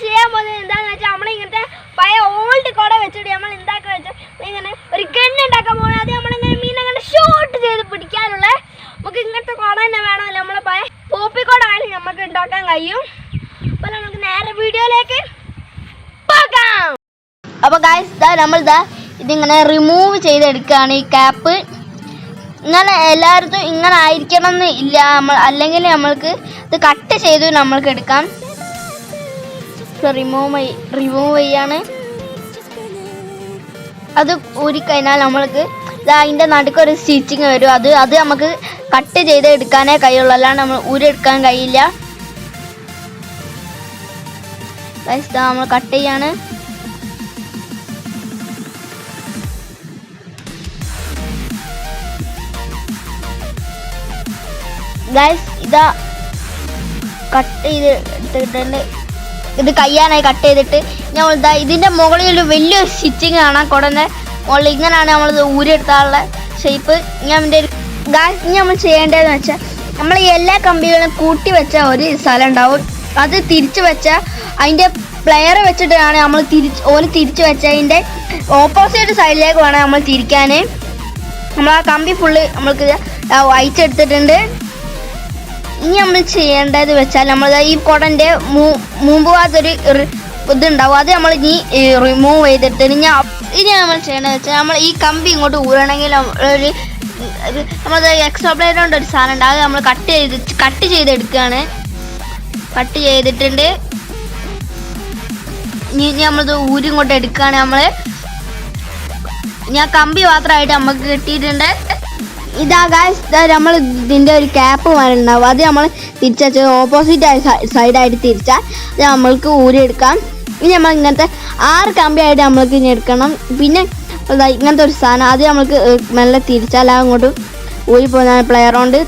ചെയ്യാൻ പോകുന്നത് എന്താണെന്ന് വെച്ചാൽ നമ്മളിങ്ങനത്തെ പഴയ ഓൾഡ് കുട വെച്ചിട്ട് നമ്മൾ എന്താക്കുക വെച്ചാൽ ഇങ്ങനെ ഒരു ഗണ്ണ് ഉണ്ടാക്കാൻ പോകുന്നത്. അത് നമ്മളിങ്ങനെ മീനങ്ങനെ ഷൂട്ട് ചെയ്ത് പിടിക്കാനുള്ള നമുക്ക് ഇങ്ങനത്തെ കുട തന്നെ വേണമല്ലോ. നമ്മളെ പഴയ പോപ്പിക്കോട ആയാലും നമുക്ക് ഉണ്ടാക്കാൻ കഴിയും. അപ്പോൾ നമുക്ക് നേരെ വീഡിയോയിലേക്ക് പോകാം. അപ്പോൾ ഗായ്സ് നമ്മളിതാ ഇതിങ്ങനെ റിമൂവ് ചെയ്തെടുക്കുകയാണ് ഈ ക്യാപ്പ്. ഇങ്ങനെ എല്ലായിടത്തും ഇങ്ങനെ ആയിരിക്കണം എന്ന് ഇല്ല, അല്ലെങ്കിൽ നമ്മൾക്ക് ഇത് കട്ട് ചെയ്ത് നമ്മൾക്ക് എടുക്കാം. റിമൂവ് ചെയ്യാണ്. അത് ഊരിക്കഴിഞ്ഞാൽ നമ്മൾക്ക് അതിൻ്റെ നടുക്കൊരു സ്റ്റിച്ചിങ് വരും. അത് നമുക്ക് കട്ട് ചെയ്ത് എടുക്കാനേ കഴിയുള്ളൂ, അല്ലാണ്ട് നമ്മൾ ഊരെടുക്കാൻ കഴിയില്ല. നമ്മൾ കട്ട് ചെയ്യാണ്. ഗൈസ് ഇതാ കട്ട് ചെയ്ത് എടുത്തിട്ടുണ്ട്. ഇത് കയ്യാനായി കട്ട് ചെയ്തിട്ട് നമ്മളിതാ ഇതിൻ്റെ മുകളിൽ വലിയൊരു സ്റ്റിച്ചിങ് കാണാം. കുടൻ്റെ മുകളിൽ ഇങ്ങനെയാണ് നമ്മളിത് ഊരിയെടുക്കാനുള്ള ഷേപ്പ്. ഗൈസ് ഇനി നമ്മൾ ചെയ്യേണ്ടതെന്ന് വെച്ചാൽ നമ്മൾ ഈ എല്ലാ കമ്പികളും കൂട്ടി വെച്ച ഒരു സ്ഥലം ഉണ്ടാവും. അത് തിരിച്ചു വെച്ച അതിൻ്റെ പ്ലെയർ വെച്ചിട്ടാണ് നമ്മൾ തിരിച്ചു വെച്ച അതിൻ്റെ ഓപ്പോസിറ്റ് സൈഡിലേക്ക് വേണം നമ്മൾ തിരിക്കാൻ. നമ്മൾ ആ കമ്പി ഫുള്ള് നമ്മൾക്ക് അയച്ചെടുത്തിട്ടുണ്ട്. ഇനി നമ്മൾ ചെയ്യേണ്ടത് വെച്ചാൽ നമ്മൾ ഈ കുടൻ്റെ മുമ്പ് ഭാഗത്തൊരു ഇതുണ്ടാവും, അത് നമ്മൾ ഇനി റിമൂവ് ചെയ്തിട്ട് ഇനി നമ്മൾ ചെയ്യേണ്ടത് വെച്ചാൽ നമ്മൾ ഈ കമ്പി ഇങ്ങോട്ട് ഊരണമെങ്കിൽ നമ്മൾ എക്സ്ട്രാ ബ്ലേഡ് കൊണ്ട് ഒരു സാധനം ഉണ്ട്, അത് നമ്മൾ കട്ട് ചെയ്തെടുക്കുകയാണ്. കട്ട് ചെയ്തിട്ടുണ്ട്. ഇനി നമ്മളത് ഊരി ഇങ്ങോട്ട് എടുക്കുകയാണ്. ഞാൻ കമ്പി മാത്രമായിട്ട് നമുക്ക് കിട്ടിയിട്ടുണ്ട്. ഇതാ ഗായ്സ് നമ്മൾ ഇതിൻ്റെ ഒരു ക്യാപ്പ് ഉണ്ടാവും, അത് നമ്മൾ തിരിച്ചു ഓപ്പോസിറ്റ് സൈഡായിട്ട് തിരിച്ചാൽ അത് നമ്മൾക്ക് ഊരിയെടുക്കാം. ഇനി നമ്മൾ ഇങ്ങനത്തെ 6 കമ്പിയായിട്ട് നമ്മൾക്ക് ഇനി എടുക്കണം. പിന്നെ ഇങ്ങനത്തെ ഒരു സാധനം അത് നമ്മൾക്ക് മെല്ലെ തിരിച്ചാൽ അങ്ങോട്ട് ഊരിപ്പോകുന്ന പ്ലെയർ കൊണ്ട്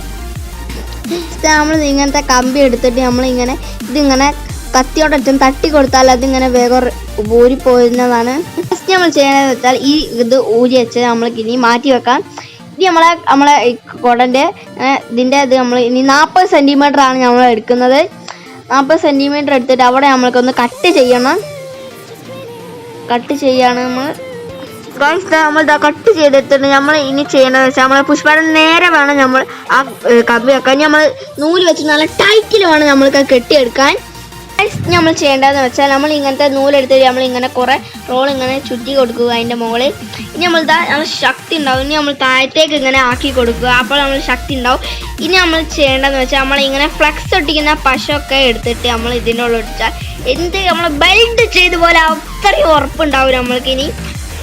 നമ്മൾ ഇങ്ങനത്തെ കമ്പി എടുത്തിട്ട് നമ്മളിങ്ങനെ ഇതിങ്ങനെ കത്തിയോടൊറ്റം തട്ടി കൊടുത്താൽ അതിങ്ങനെ വേഗം ഊരിപ്പോകുന്നതാണ്. ഫസ്റ്റ് നമ്മൾ ചെയ്യണമെന്ന് വെച്ചാൽ ഇത് ഊരി വെച്ച് നമ്മൾക്ക് ഇനി മാറ്റി വെക്കാം. ഇനി നമ്മളെ കുടൻ്റെ ഇതിൻ്റെ ഇത് നമ്മൾ ഇനി 40 സെൻറ്റിമീറ്റർ ആണ് നമ്മൾ എടുക്കുന്നത്. 40 സെൻറ്റിമീറ്റർ എടുത്തിട്ട് അവിടെ നമ്മൾക്കൊന്ന് കട്ട് ചെയ്യണം. കട്ട് ചെയ്യാണ് നമ്മൾ കട്ട് ചെയ്തെടുത്തിട്ട് നമ്മൾ ഇനി ചെയ്യണമെന്ന് വെച്ചാൽ നമ്മളെ പുഷ്പയുടെ നേരെ വേണം നമ്മൾ ആ കമ്പി വെക്കാൻ. നമ്മൾ നൂല് വെച്ച് നല്ല ടൈറ്റിൽ വേണം നമ്മൾക്ക് കെട്ടിയെടുക്കാൻ. നമ്മൾ ചെയ്യേണ്ടതെന്ന് വെച്ചാൽ നമ്മൾ ഇങ്ങനത്തെ നൂലെടുത്തിട്ട് നമ്മൾ ഇങ്ങനെ കുറേ റോൾ ഇങ്ങനെ ചുറ്റി കൊടുക്കുക അതിൻ്റെ മുകളിൽ. ഇനി നമ്മൾ ശക്തി ഉണ്ടാവും. ഇനി നമ്മൾ താഴത്തേക്ക് ഇങ്ങനെ ആക്കി കൊടുക്കുക, അപ്പോൾ നമ്മൾ ശക്തി ഉണ്ടാവും. ഇനി നമ്മൾ ചെയ്യേണ്ടതെന്ന് വെച്ചാൽ നമ്മളിങ്ങനെ ഫ്ലെക്സ് ഒട്ടിക്കുന്ന പശയൊക്കെ എടുത്തിട്ട് നമ്മൾ ഇതിനുള്ള ഒട്ടിച്ചാൽ നമ്മൾ ബെൽറ്റ് ചെയ്ത പോലെ അത്രയും ഉറപ്പുണ്ടാവും നമ്മൾക്ക്. ഇനി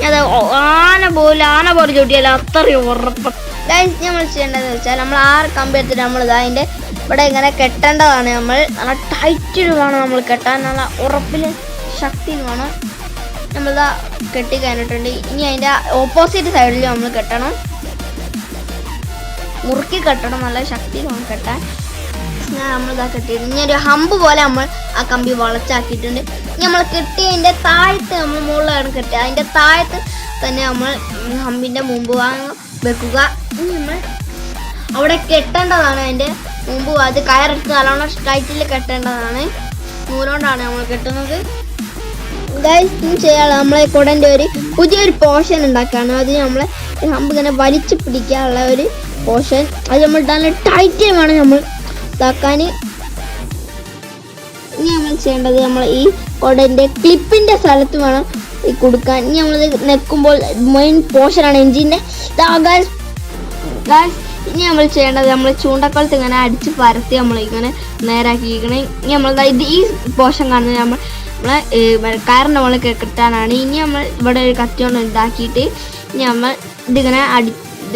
അത് ആന പോലെ ചുട്ടിയാൽ അത്രയും ഉറപ്പ്. നമ്മൾ ചെയ്യേണ്ടതെന്ന് വെച്ചാൽ നമ്മൾ 6 കമ്പി എടുത്തിട്ട് നമ്മൾ അതിൻ്റെ ഇവിടെ ഇങ്ങനെ കെട്ടേണ്ടതാണ്. നമ്മൾ നല്ല ടൈറ്റിൽ വേണം നമ്മൾ കെട്ടാൻ, നല്ല ഉറപ്പിൽ ശക്തി വേണം. നമ്മളിതാ കെട്ടി കഴിഞ്ഞിട്ടുണ്ട്. ഇനി അതിൻ്റെ ഓപ്പോസിറ്റ് സൈഡിൽ നമ്മൾ കെട്ടണം, മുറുക്കി കെട്ടണം, നല്ല ശക്തി വേണം കെട്ടാൻ. നമ്മളിതാ കെട്ടിയിട്ട് ഇനി ഒരു ഹമ്പ് പോലെ നമ്മൾ ആ കമ്പി വളച്ചാക്കിയിട്ടുണ്ട്. ഇനി നമ്മൾ കെട്ടിയതിൻ്റെ താഴത്ത് നമ്മൾ മുകളിലാണ് കെട്ടുക, അതിൻ്റെ താഴത്ത് തന്നെ നമ്മൾ ഹമ്പിൻ്റെ മുമ്പ് വെക്കുക. ഇനി നമ്മൾ അവിടെ കെട്ടേണ്ടതാണ്. അതിൻ്റെ മുമ്പ് അത് കയറെടുത്ത് നല്ലോണം ടൈറ്റിൽ കെട്ടേണ്ടതാണ്. നൂലുകൊണ്ടാണ് നമ്മൾ കെട്ടുന്നത്. ഗൈസ് ചെയ്യാതെ നമ്മളെ കുടൻ്റെ ഒരു പുതിയൊരു പോർഷൻ ഉണ്ടാക്കുകയാണ്. അത് നമ്മളെ ഹമ്പ് ഇങ്ങനെ വലിച്ചു പിടിക്കാനുള്ള ഒരു പോർഷൻ, അത് നമ്മൾ നല്ല ടൈറ്റിൽ വേണം നമ്മൾ ഇതാക്കാൻ. ഇനി നമ്മൾ ചെയ്യേണ്ടത് നമ്മൾ ഈ കുടൻ്റെ ക്ലിപ്പിൻ്റെ സ്ഥലത്ത് വേണം കൊടുക്കാൻ. ഇനി നമ്മളത് നെക്കുമ്പോൾ മെയിൻ പോർഷനാണ് എഞ്ചിൻ്റെ. ഇനി നമ്മൾ ചെയ്യേണ്ടത് നമ്മൾ ചൂണ്ടക്കുളത്ത് ഇങ്ങനെ അടിച്ച് പരത്തി നമ്മളിങ്ങനെ നേരാക്കിയിരിക്കണം. ഇനി നമ്മൾ ഈ പോർഷൻ കാണുന്നത് നമ്മളെ കയറിൻ്റെ മുകളിൽ കെട്ടാനാണ്. ഇനി നമ്മൾ ഇവിടെ ഒരു കത്തി കൊണ്ട് ഇതാക്കിയിട്ട് ഇനി നമ്മൾ ഇതിങ്ങനെ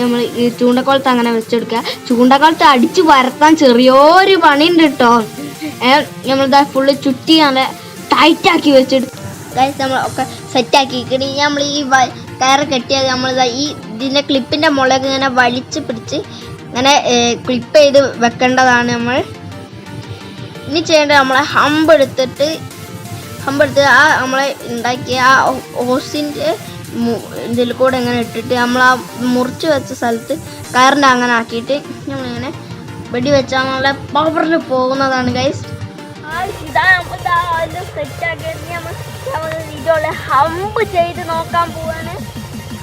നമ്മൾ ഈ ചൂണ്ടക്കുളത്ത് അങ്ങനെ വെച്ചെടുക്കുക. ചൂണ്ടക്കുളത്ത് അടിച്ച് പരത്താൻ ചെറിയൊരു പണിയുണ്ട് കേട്ടോ. നമ്മളിതാ ഫുള്ള് ചുറ്റി നല്ല ടൈറ്റാക്കി വെച്ചെടുക്കും. നമ്മൾ ഒക്കെ സെറ്റാക്കിയിരിക്കണം. ഇനി നമ്മൾ ഈ കയറ് കെട്ടിയത് നമ്മളിതാ ഇതിൻ്റെ ക്ലിപ്പിൻ്റെ മുകളിലേക്ക് ഇങ്ങനെ വലിച്ച് പിടിച്ച് ഇങ്ങനെ ക്ലിപ്പ് ചെയ്ത് വെക്കേണ്ടതാണ് നമ്മൾ. ഇനി ചെയ്യേണ്ടത് നമ്മളെ ഹമ്പ് എടുത്ത് ആ നമ്മളെ ഉണ്ടാക്കിയ ആ ഓസിൻ്റെ ഇതിൽ കൂടെ ഇങ്ങനെ ഇട്ടിട്ട് നമ്മൾ ആ മുറിച്ച് വെച്ച സ്ഥലത്ത് കയറിൻ്റെ അങ്ങനെ ആക്കിയിട്ട് നമ്മളിങ്ങനെ വെടി വെച്ചാൽ നല്ല പവറിൽ പോകുന്നതാണ് ഗൈസ്. ഇതാ നമ്മൾ സെറ്റാക്കി നമ്മൾ ഇതുള്ള ഹമ്പ് ചെയ്ത് നോക്കാൻ പോവാണ്.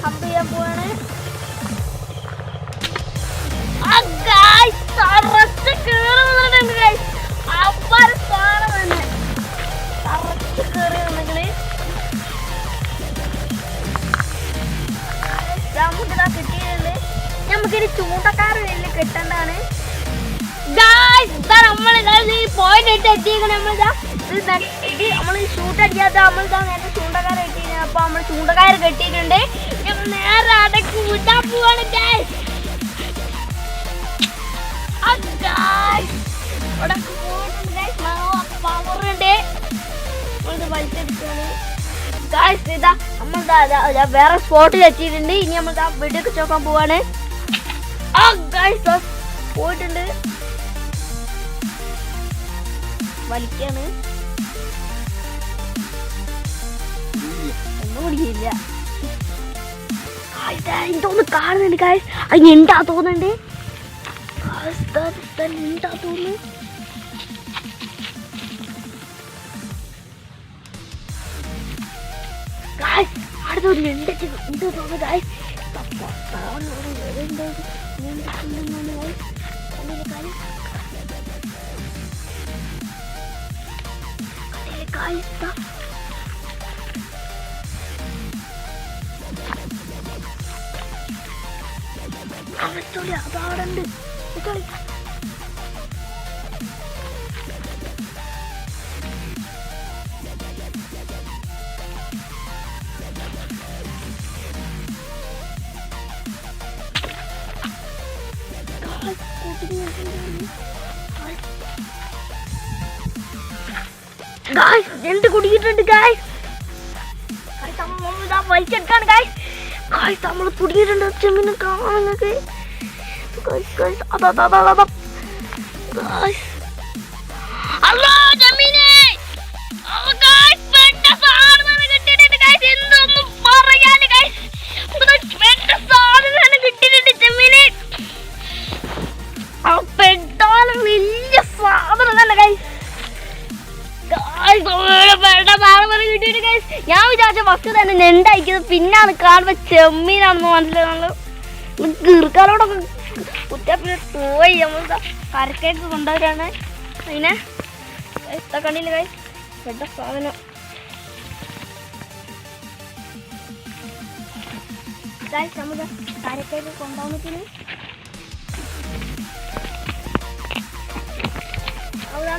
ഹമ്പ് ചെയ്യാൻ പോവാണ്. തറച്ച് കേറുന്നുണ്ട് ഗൈസ്. അപ്പാട് സാധനം തന്നെ തറച്ച് കേറി വന്നെങ്കില് നമുക്കിതാ കിട്ടിയിട്ടുണ്ട്. നമുക്കിനി ചൂണ്ടക്കാറ് വലിയ കിട്ടേണ്ടതാണ്. പോയിന്റ് ഇട്ട് എത്തിയിരിക്കണം. നമ്മളിതാ നമ്മൾ ഷൂട്ട് അടിക്കാത്ത നമ്മളിതാ നേരത്തെ ചൂണ്ടക്കാര് കെട്ടിയിരുന്നു. അപ്പൊ നമ്മൾ ചൂണ്ടക്കാര് കെട്ടിയിട്ടുണ്ട്. നമ്മൾ നേരെ അടക്കി വിടാൻ പോവാണ് ഗൈസ്. വേറെ സ്പോട്ടിൽ എത്തിയിട്ടുണ്ട്. ഇനി നമ്മൾ വെടിയൊക്കെ ചോക്കാൻ പോവാണ്. പോയിട്ടുണ്ട്. വലിക്കാണ്. ഒന്നും കുടിക്കില്ല. എന്തോന്ന് കാണുന്നുണ്ട് ഗൈസ്. അത് എന്താ തോന്നുന്നുണ്ട്. എന്താ തോന്നുന്നു. അടുത്തൊരു എന്താ തോന്നുന്നു ഗൈസ്. അതാടുണ്ട്. രണ്ട് കുടുങ്ങിയിട്ടുണ്ട് ഗായ്സ്. വലിച്ചെടുക്കാണ് ഗായ്സ്. ഗായ്സ് നമ്മൾ കുടുങ്ങിയിട്ടുണ്ട്. ചെമ്മീനെ കാണാൻ നിങ്ങൾക്ക്. വലിയ സാധനം തന്നെ ഗൈസ്. ഞാൻ വിചാരിച്ച ഫസ്റ്റ് തന്നെ നെണ്ടയക്കുന്നത്, പിന്നാണ് കാണുമ്പോ ചെമ്മീനാണെന്ന് മനസ്സിലാവുന്നത്. കീർക്കാലോടൊക്കെ കുറ്റപ്പിന്നെ പോയി നമ്മൾ കരക്കേക്ക് കൊണ്ടുവരാണ്. അതിനെ കണ്ടില്ല ഗൈസ്. പെട്ട സാധനം നമ്മൾ കരക്കേക്ക് കൊണ്ടുവന്നിട്ട്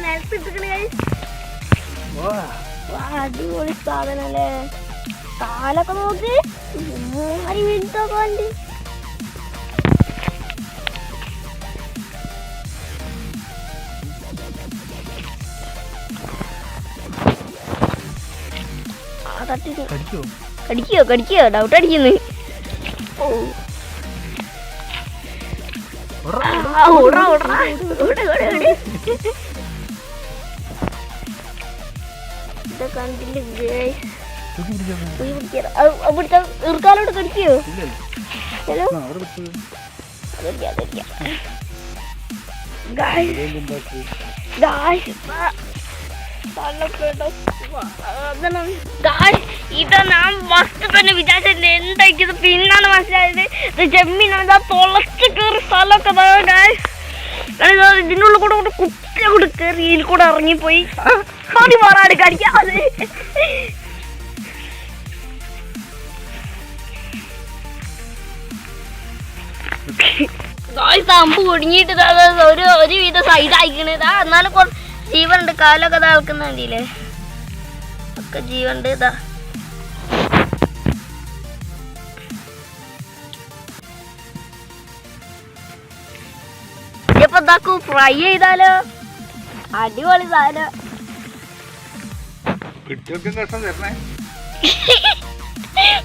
നിലത്തിട്ടിക്കണ ഗൈസ്. അടിപൊളി സാധനല്ലേ. കാലൊക്കെ നോക്കി 3 മിനിറ്റൊക്കെ ഉണ്ട്. കടിക്കോ ഡൗട്ട് അടിക്കുന്നു. ഇർക്കാലോട്ട് കടിക്കോ? ഇത് ഞാൻ ഫസ്റ്റ് തന്നെ വിചാരിച്ചില്ല എന്താക്കിയത്, പിന്നാണ് മനസ്സിലായത് ഇത് ചെമ്മീനാണ്. തുളച്ച് കയറി സ്ഥലമൊക്കെ ഇതിനുള്ള കൂടെ കുത്തിയ കൂടെ കയറി ഇതിൽ കൂടെ ഇറങ്ങിപ്പോയി. പണി മാറാട് കടിക്കാതെ. തമ്പ് കുടുങ്ങിയിട്ട് ഒരു വിധ സൈഡ് അയക്കണതാ. എന്നാലും ജീവനുണ്ട്. കാലൊക്കെ താൾക്കുന്ന കണ്ടില്ലേ, ഒക്കെ ജീവനുണ്ട്. ഇതാ ഇപ്പൊ ഇതാക്കൂ ഫ്രൈ ചെയ്താലോ. അടിപൊളി സാധനം.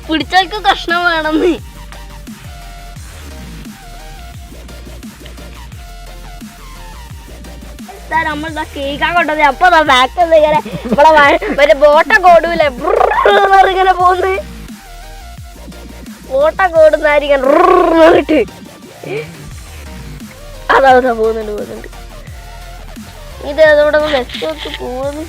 പിടിച്ചോൽക്ക് കഷ്ണം വേണമെന്ന്. നമ്മളിതാ കേക്കാൻ കൊണ്ടത്. അപ്പൊ ബാക്ക് ഇങ്ങനെ നമ്മളെ മറ്റേ ബോട്ടൊക്കെ ഓടൂലേ ഇങ്ങനെ പോന്ന്. ബോട്ടൊക്കെ ഓടുന്നായിരിക്കും. അതാ പോകുന്നുണ്ട്. ഇത് അതോടെ വെച്ചോട്ട് പോകുന്നു.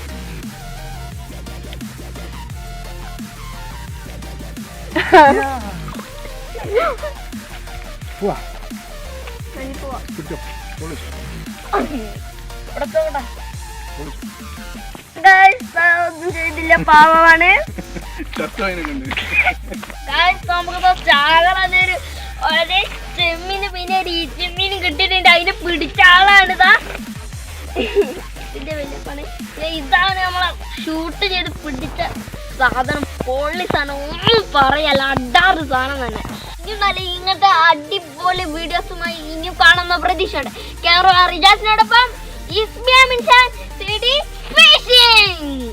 ഒന്നും ചെയ്തില്ല, പാവമാണ്. നമുക്കിപ്പോ ചാകളൊരു ഒരേ ചെമ്മീന് പിന്നെ ഒരു ചെമ്മീനും കിട്ടിയിട്ടുണ്ട്. അതിന് പിടിച്ച ആളാണിതാ. ഇതിന്റെ വലിയ പണി ഇതാണ്. നമ്മളെ ഷൂട്ട് ചെയ്ത് പിടിച്ച സാധനം. പൊള്ളി സാധനം, ഒന്നും പറയല്ല, അഡാറ് സാധനം തന്നെ. ഇനിയും നല്ല ഇങ്ങനത്തെ അടിപൊളി വീഡിയോസുമായി ഇനിയും കാണുന്ന പ്രതീക്ഷയുണ്ട്. ക്യാമറ റിജാസിനോടൊപ്പം ഫിഷിംഗ്.